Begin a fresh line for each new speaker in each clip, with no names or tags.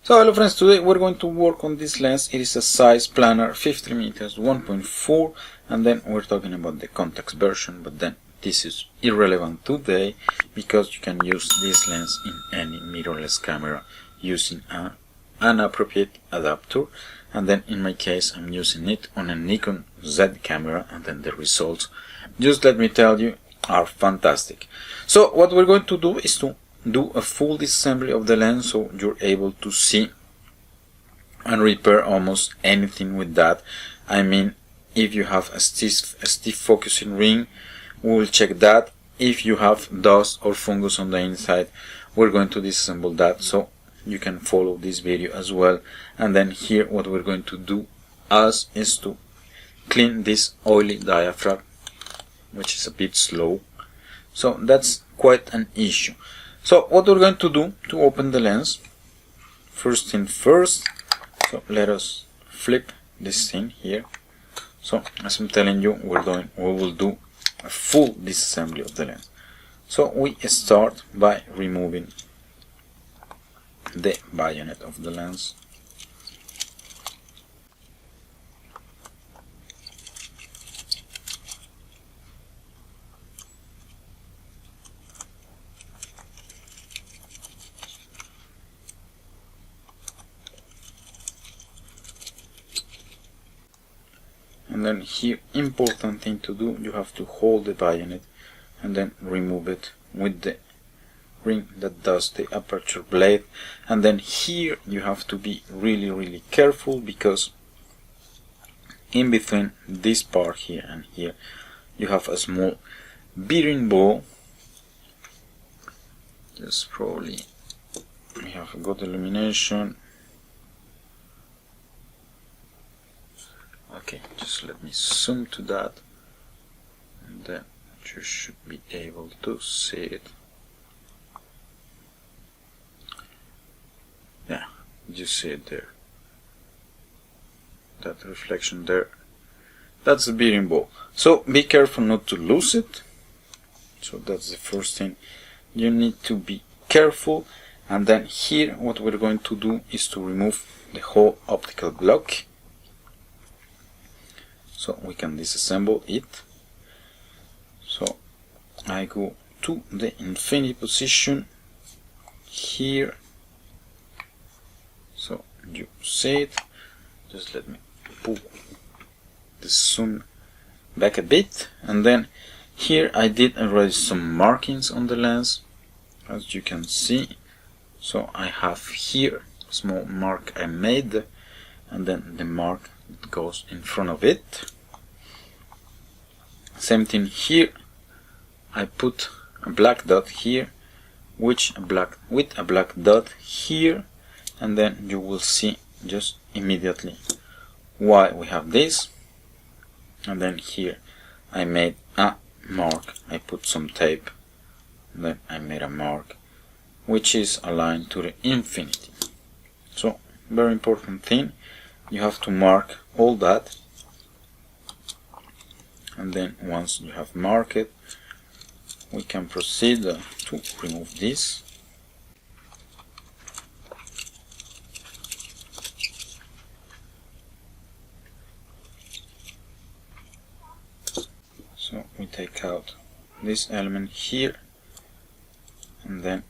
So hello friends, today we're going to work on this lens. It is a Zeiss Planar 50mm 1.4, and then we're talking about the contax version, but then this is irrelevant today because you can use this lens in any mirrorless camera using an appropriate adapter, and then in my case I'm using it on a Nikon Z camera, and then the results, just let me tell you, are fantastic. So what we're going to do is to do a full disassembly of the lens, so you're able to see and repair almost anything with that. I mean, if you have a stiff focusing ring, we will check that. If you have dust or fungus on the inside, we're going to disassemble that, so you can follow this video as well. And then here what we're going to do is to clean this oily diaphragm, which is a bit slow, so that's quite an issue. So what we're going to do to open the lens, first thing first, so let us flip this thing here. So as I'm telling you, we will do a full disassembly of the lens. So we start by removing the bayonet of the lens. And then here, important thing to do, you have to hold the bayonet and then remove it with the ring that does the aperture blade. And then here you have to be really careful, because in between this part here and here you have a small bearing ball. Just probably we have a good illumination. Okay, just let me zoom to that, and then you should be able to see it. Yeah, you see it there. That reflection there. That's the bearing ball. So be careful not to lose it. So that's the first thing. You need to be careful. And then here what we're going to do is to remove the whole optical block, so we can disassemble it. So I go to the infinity position here, so you see it. Just let me pull the zoom back a bit, and then here I did already some markings on the lens, as you can see. So I have here a small mark I made, and then the mark that goes in front of it. Same thing here, I put a black dot here, with a black dot here, and then you will see just immediately why we have this. And then here I made a mark, I put some tape, and then I made a mark which is aligned to the infinity. So very important thing, you have to mark all that, and then once you have marked it, we can proceed to remove this. So we take out this element here, and then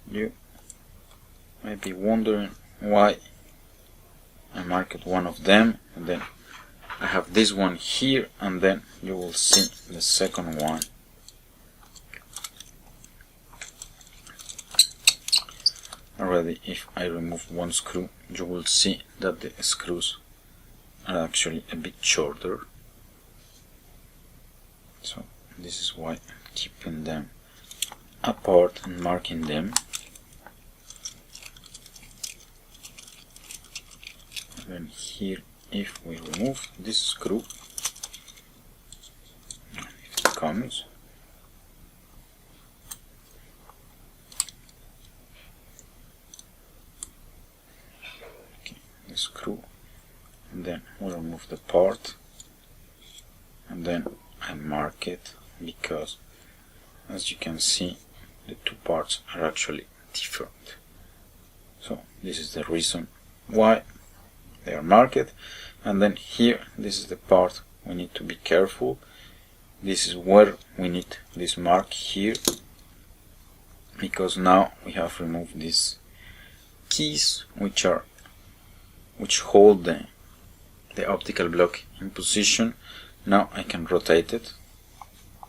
you might be wondering why I marked one of them, and then I have this one here, and then you will see the second one. Already, if I remove one screw, you will see that the screws are actually a bit shorter. So this is why I'm keeping them apart and marking them. And then here, if we remove this screw, if it comes, okay, the screw, and then we'll remove the part, and then I mark it, because as you can see the two parts are actually different. So this is the reason why they are marked. And then here, this is the part we need to be careful. This is where we need this mark here, because now we have removed these keys which hold the optical block in position. Now I can rotate it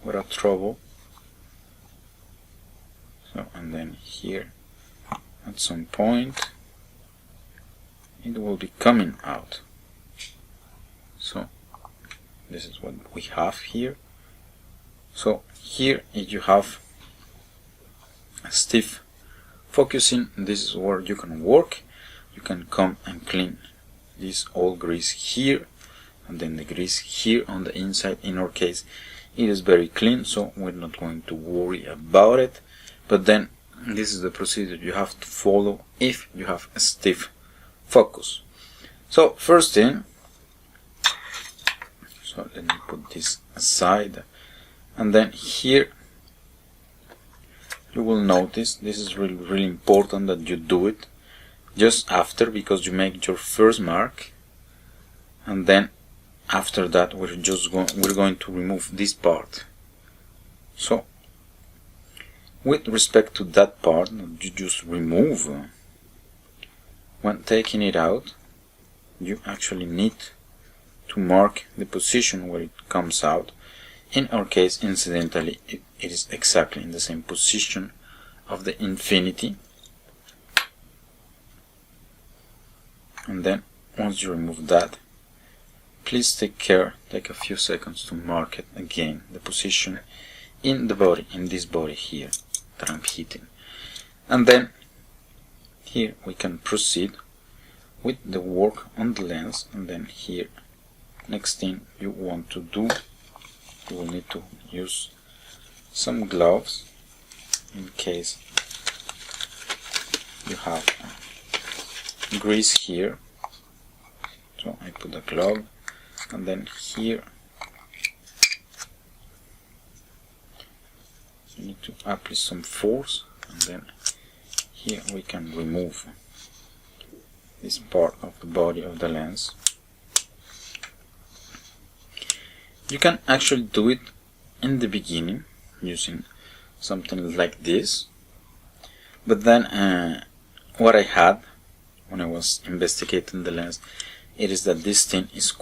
without trouble. So, and then here at some point it will be coming out. So this is what we have here. So here, if you have a stiff focusing, this is where you can work. You can come and clean this old grease here, and then the grease here on the inside. In our case, it is very clean, so we're not going to worry about it. But then this is the procedure you have to follow if you have a stiff focus. So first thing, so let me put this aside, and then here you will notice this is really important that you do it just after, because you make your first mark, and then after that we're going to remove this part. So with respect to that part, you just remove. When taking it out, you actually need to mark the position where it comes out. In our case, incidentally, it is exactly in the same position of the infinity. And then once you remove that, please take a few seconds to mark it again, the position in the body, in this body here that I'm hitting. And then here we can proceed with the work on the lens. And then here, next thing you want to do, you will need to use some gloves in case you have grease here. So I put a glove, and then here you need to apply some force, and then here we can remove this part of the body of the lens. You can actually do it in the beginning using something like this, but then what I had when I was investigating the lens, it is that this thing is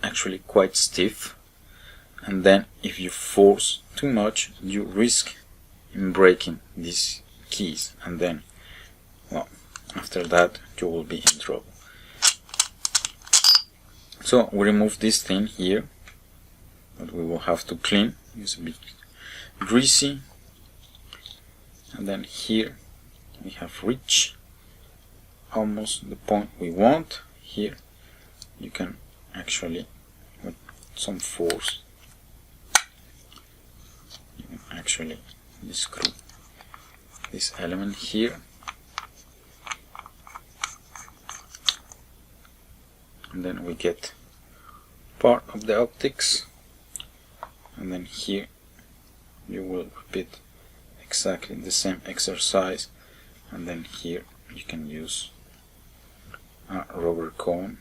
actually quite stiff, and then if you force too much, you risk in breaking these keys, and then, well, after that you will be in trouble. So we remove this thing here that we will have to clean. It's a bit greasy, and then here we have reached almost the point we want. Here you can actually, with some force, you can actually unscrew this element here, and then we get part of the optics. And then here you will repeat exactly the same exercise, and then here you can use a rubber cone.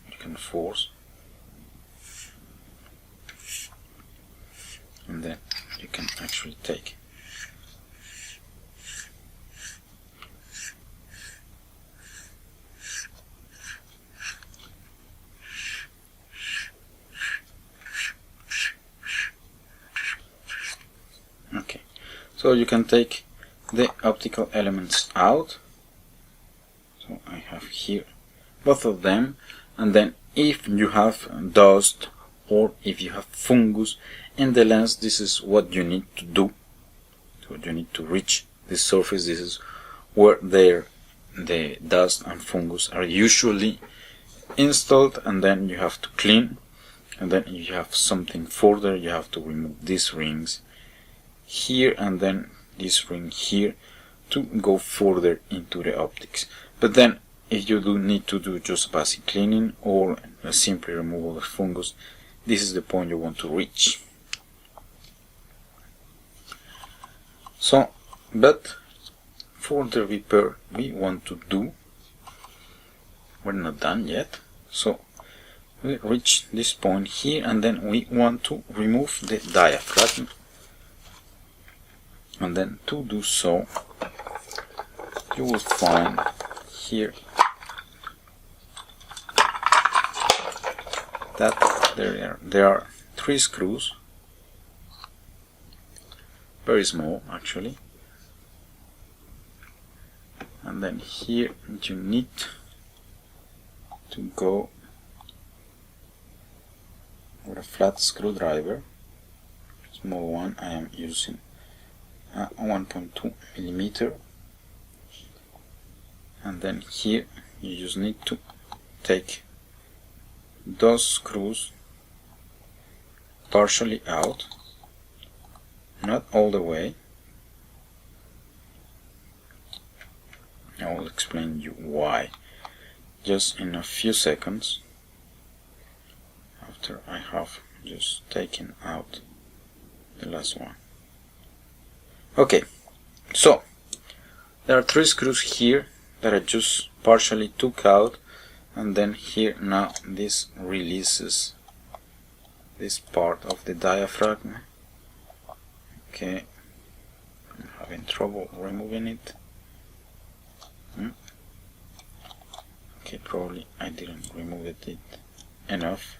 You can force, and then you can actually take so you can take the optical elements out. So I have here both of them, and then if you have dust or if you have fungus in the lens, this is what you need to do. So you need to reach the surface. This is where the dust and fungus are usually installed, and then you have to clean, and then if you have something further, you have to remove these rings here and then this ring here to go further into the optics. But then if you do need to do just basic cleaning or a simple removal of fungus, this is the point you want to reach. So, but for the repair we want to do. We're not done yet, so we reach this point here, and then we want to remove the diaphragm. And then to do so, you will find here that there are 3 screws, very small actually, and then here you need to go with a flat screwdriver, small one. I am using a 1.2 millimeter, and then here you just need to take those screws partially out, not all the way. I will explain you why just in a few seconds after I have just taken out the last one. Okay, so there are 3 screws here that I just partially took out, and then here now this releases this part of the diaphragm. Okay, I'm having trouble removing it. Okay, probably I didn't remove it enough.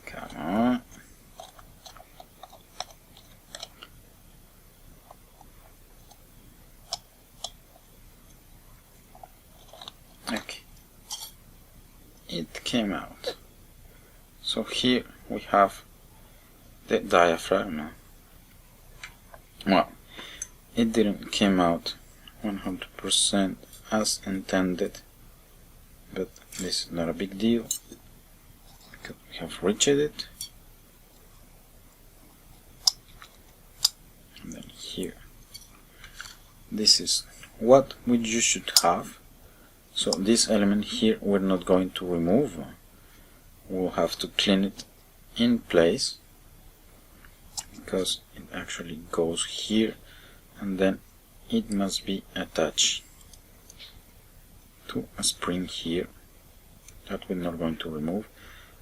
Come on. Okay, it came out. So here we have the diaphragm. Well, it didn't came out 100% as intended, but this is not a big deal because we have reached it. And then here, this is what you should have. So this element here we're not going to remove. We'll have to clean it in place because it actually goes here, and then it must be attached to a spring here that we're not going to remove,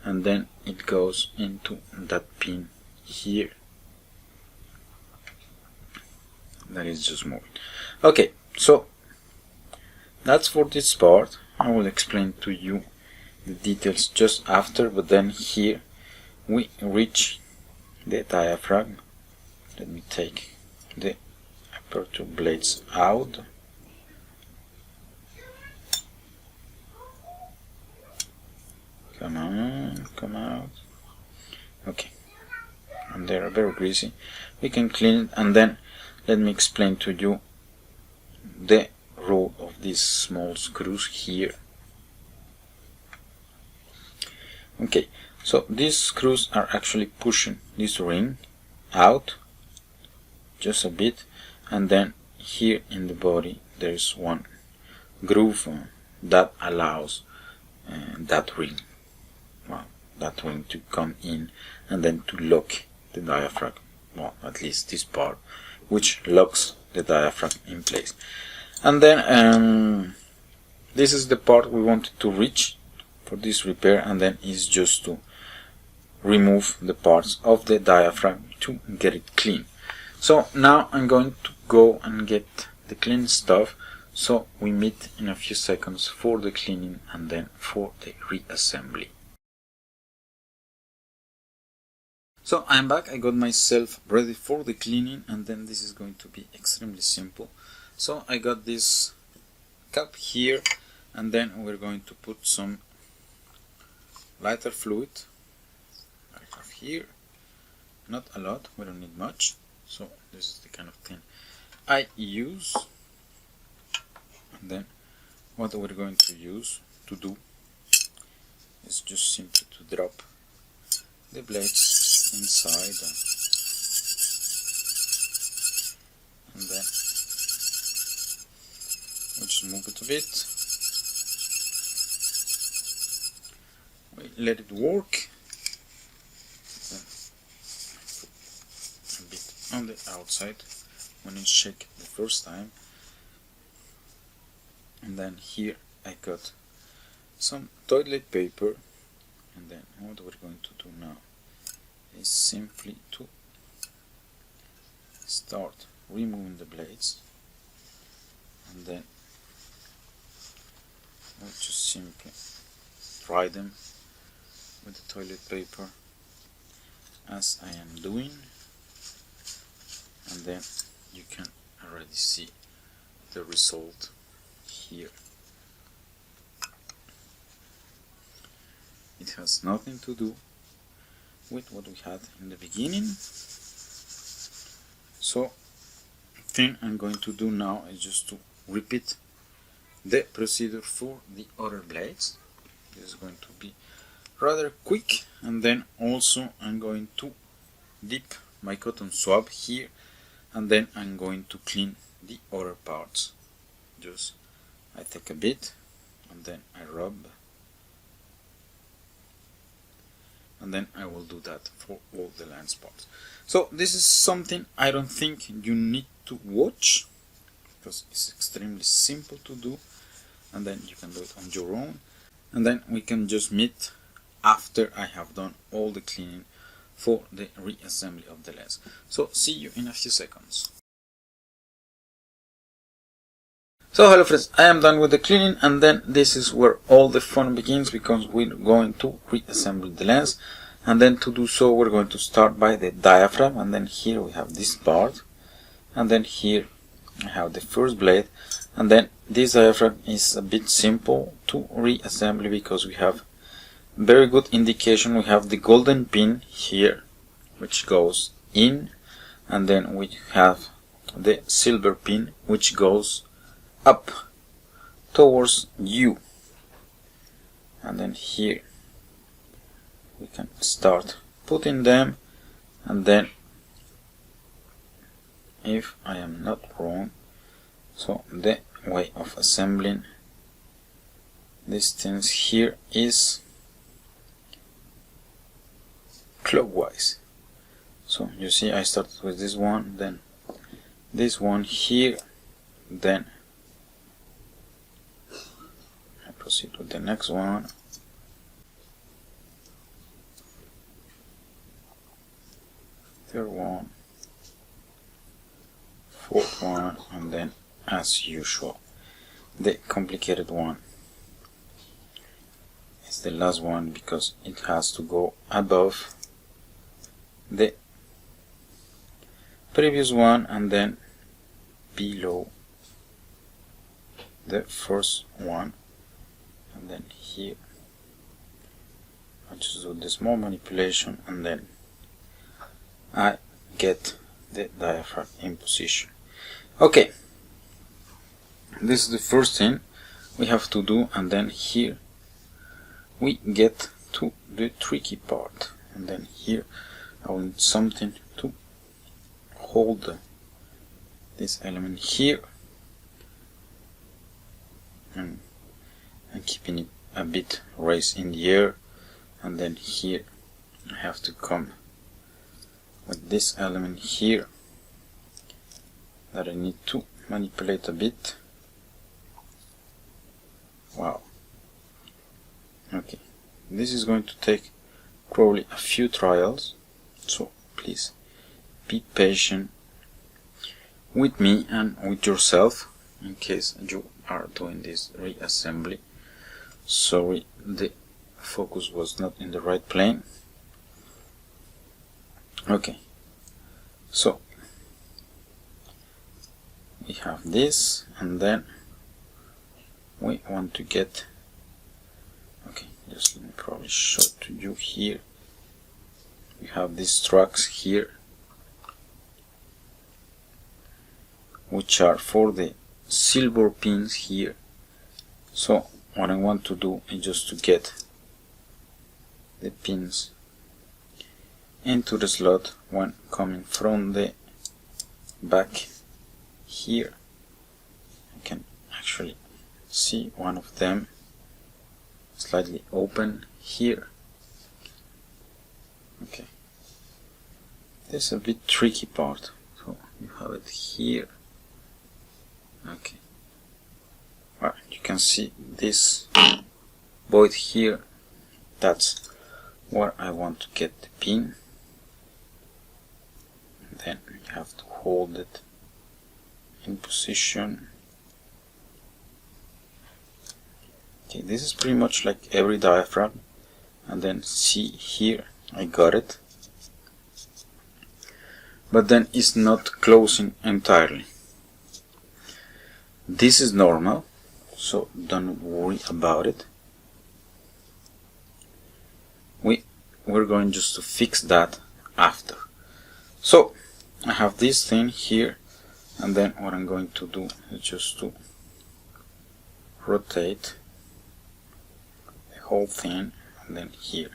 and then it goes into that pin here that is just moving. Okay, so that's for this part. I will explain to you the details just after, but then here we reach the diaphragm. Let me take the aperture blades out. Come on, come out. Okay, and they are very greasy. We can clean it, and then let me explain to you the role of these small screws here. Okay, so these screws are actually pushing this ring out just a bit, and then here in the body there is one groove that allows that ring to come in and then to lock the diaphragm, well, at least this part, which locks the diaphragm in place. And then this is the part we wanted to reach for this repair, and then is just to remove the parts of the diaphragm to get it clean. So now I'm going to go and get the clean stuff, so we meet in a few seconds for the cleaning and then for the reassembly. So I'm back. I got myself ready for the cleaning, and then this is going to be extremely simple. So I got this cup here, and then we're going to put some lighter fluid. I have here, not a lot, we don't need much, so this is the kind of thing I use. And then what we're going to use to do is just simply to drop the blades inside, and then we just move it a bit, let it work. Then a bit on the outside when you shake the first time. And then here I got some toilet paper, and then what we're going to do now is simply to start removing the blades, and then I'll just simply dry them with the toilet paper as I am doing, and then you can already see the result here. It has nothing to do with what we had in the beginning. So the thing I'm going to do now is just to repeat the procedure for the other blades. This is going to be rather quick, and then also I'm going to dip my cotton swab here, and then I'm going to clean the other parts. Just I take a bit and then I rub, and then I will do that for all the lens parts. So this is something I don't think you need to watch, because it's extremely simple to do, and then you can do it on your own, and then we can just meet after I have done all the cleaning for the reassembly of the lens. So see you in a few seconds. So hello friends, I am done with the cleaning, and then this is where all the fun begins, because we're going to reassemble the lens. And then to do so, we're going to start by the diaphragm, and then here we have this part, and then here I have the first blade, and then this diaphragm is a bit simple to reassemble because we have very good indication. We have the golden pin here which goes in, and then we have the silver pin which goes up towards you, and then here we can start putting them, and then if I am not wrong, so the way of assembling these things here is clockwise. So you see I started with this one, then this one here, then I proceed with the next one, third one, fourth one, and then as usual the complicated one is the last one, because it has to go above the previous one and then below the first one, and then here I just do the small manipulation, and then I get the diaphragm in position. Okay, this is the first thing we have to do, and then here we get to the tricky part, and then here I will need something to hold this element here, and keeping it a bit raised in the air, and then here I have to come with this element here that I need to manipulate a bit. Wow. Okay, this is going to take probably a few trials, so please be patient with me and with yourself in case you are doing this reassembly. Sorry, the focus was not in the right plane. Okay, so we have this, and then we want to get, okay, just let me probably show it to you here. We have these tracks here which are for the silver pins here. So what I want to do is just to get the pins into the slot when coming from the back here. I can actually see one of them slightly open here, Okay, this is a bit tricky part. So you have it here. Okay, well, you can see this void here. That's where I want to get the pin. Then you have to hold it in position. Okay, this is pretty much like every diaphragm. And then see here, I got it. But then it's not closing entirely. This is normal, so don't worry about it. We're going just to fix that after. So I have this thing here, and then what I'm going to do is just to rotate the whole thing, and then here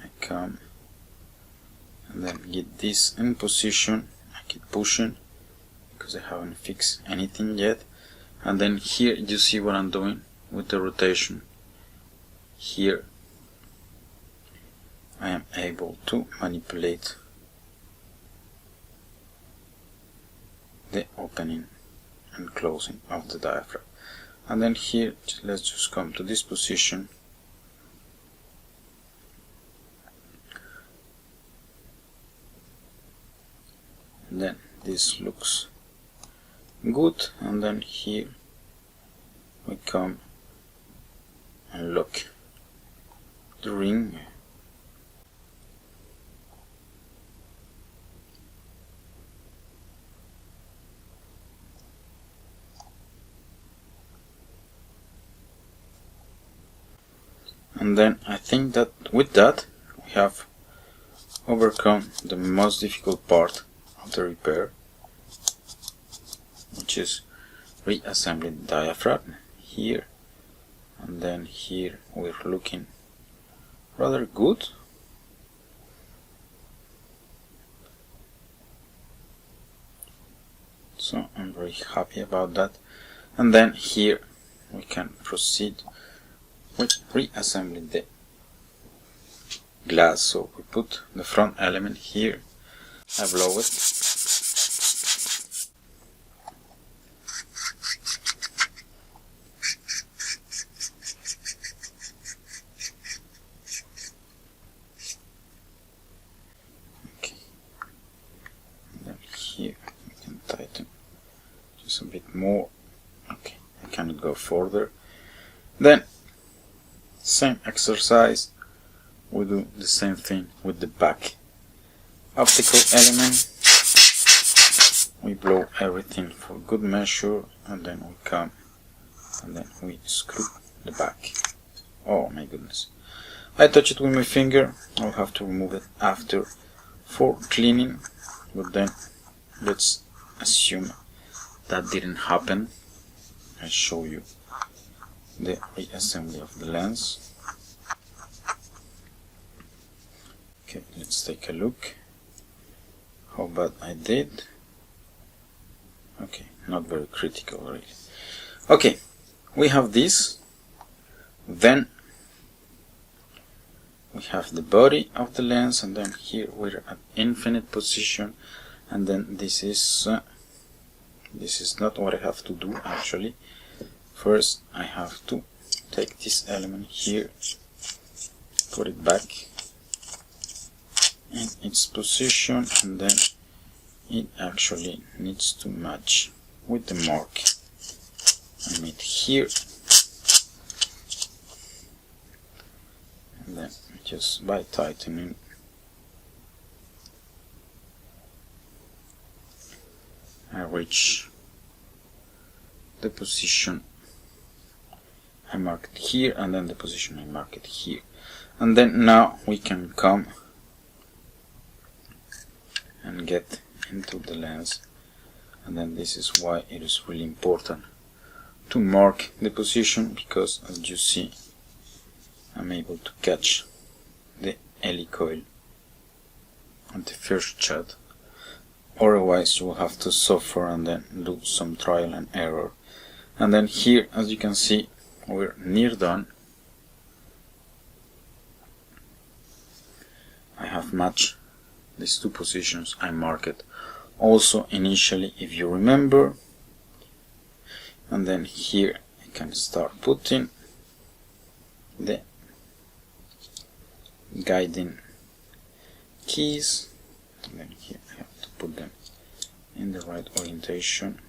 I come and then get this in position. I keep pushing because I haven't fixed anything yet, and then here you see what I'm doing with the rotation. Here I am able to manipulate the opening and closing of the diaphragm. And then here, let's just come to this position. And then this looks good, and then here we come and look the ring. And then I think that with that we have overcome the most difficult part of the repair, which is reassembling the diaphragm here, and then here we're looking rather good. So I'm very happy about that. And then here we can proceed with reassembling the glass. So we put the front element here, I blow it, okay, and then here we can tighten just a bit more. Okay, I cannot go further. Then same exercise, we do the same thing with the back optical element. We blow everything for good measure, and then we come and then we screw the back. Oh my goodness, I touch it with my finger. I'll have to remove it after for cleaning, but then let's assume that didn't happen. I'll show you the reassembly of the lens. Okay, let's take a look how bad I did. Okay, not very critical really. Okay, we have this, then we have the body of the lens, and then here we're at infinite position, and then this is not what I have to do actually. First I have to take this element here, put it back in its position, and then it actually needs to match with the mark I made here, and then just by tightening I reach the position I marked here, and then the position I marked here, and then now we can come and get into the lens. And then this is why it is really important to mark the position, because as you see I'm able to catch the helicoil at the first shot. Otherwise you will have to suffer and then do some trial and error. And then here, as you can see, we're near done. match these two positions I marked also initially, if you remember. And then here I can start putting the guiding keys, and then here I have to put them in the right orientation.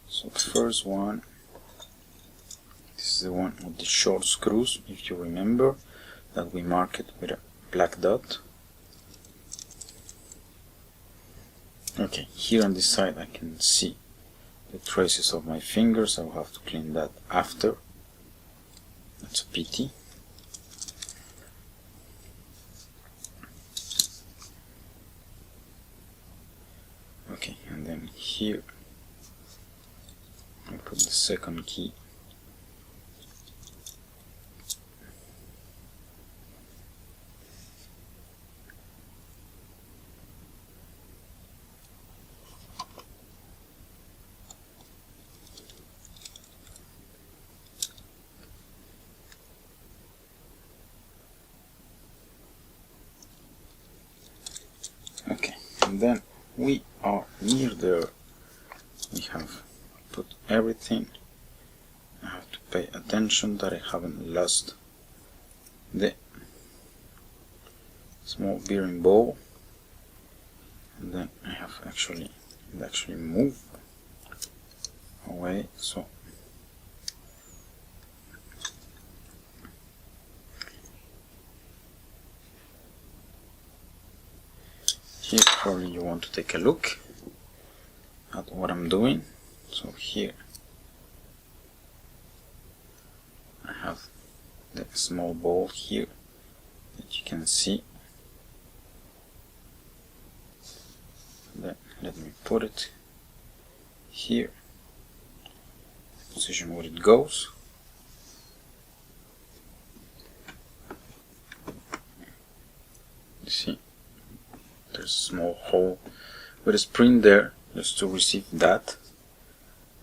So the first one, this is the one with the short screws, if you remember, that we marked with a black dot. Okay, here on this side I can see the traces of my fingers. I will have to clean that after. That's a pity. Okay, and then here I put the second key. Okay, and then we are near there. We have put everything. I have to pay attention that I haven't lost the small bearing ball, and then I have actually moved away. So here probably you want to take a look at what I'm doing. So here I have the small ball here that you can see. Then let me put it here, position where it goes. You see, there's a small hole with a spring there just to receive that,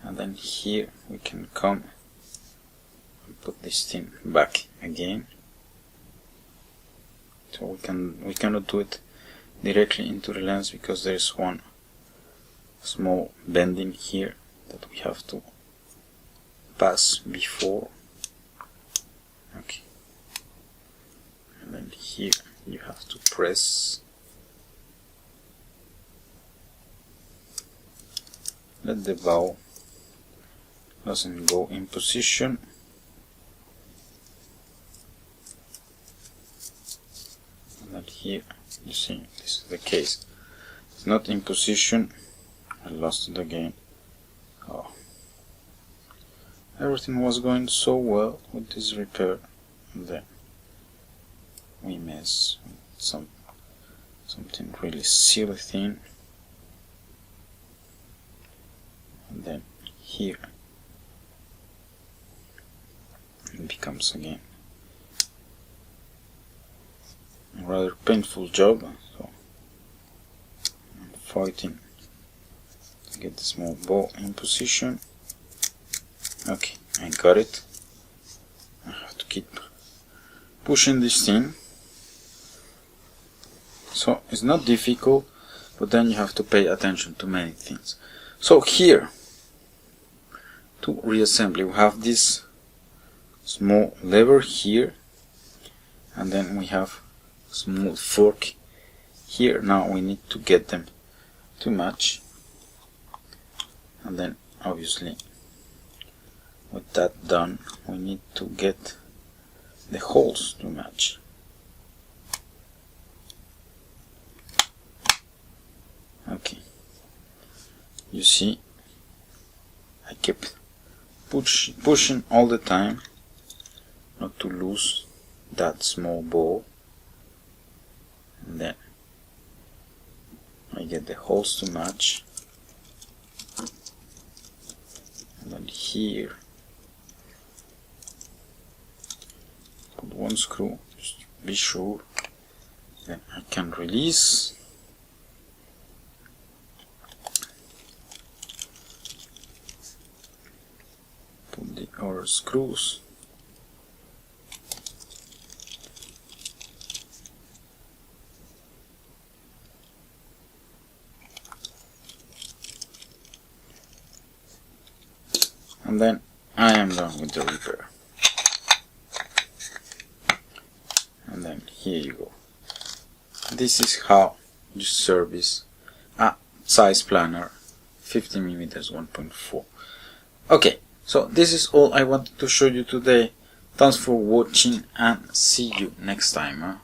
and then here we can come and put this thing back again. So we cannot do it directly into the lens because there is one small bending here that we have to pass before. Okay, and then here you have to press. Let the bow doesn't go in position. And then here, you see, this is the case. It's not in position. I lost it again. Oh. Everything was going so well with this repair, and then we mess with something really silly thing. And then here it becomes again a rather painful job, so I'm fighting to get the small ball in position. Okay, I got it. I have to keep pushing this thing. So it's not difficult, but then you have to pay attention to many things. So here, to reassembly, we have this small lever here, and then we have a small fork here. Now we need to get them to match, and then obviously with that done, we need to get the holes to match. Okay, you see, I kept pushing all the time not to lose that small ball, and then I get the holes to match, and then here put one screw just to be sure. Then I can release. Put the other screws. and then I am done with the repair. And then here you go. This is how you service a Zeiss Planar 50mm 1.4. Okay, so this is all I wanted to show you today. Thanks for watching and see you next time.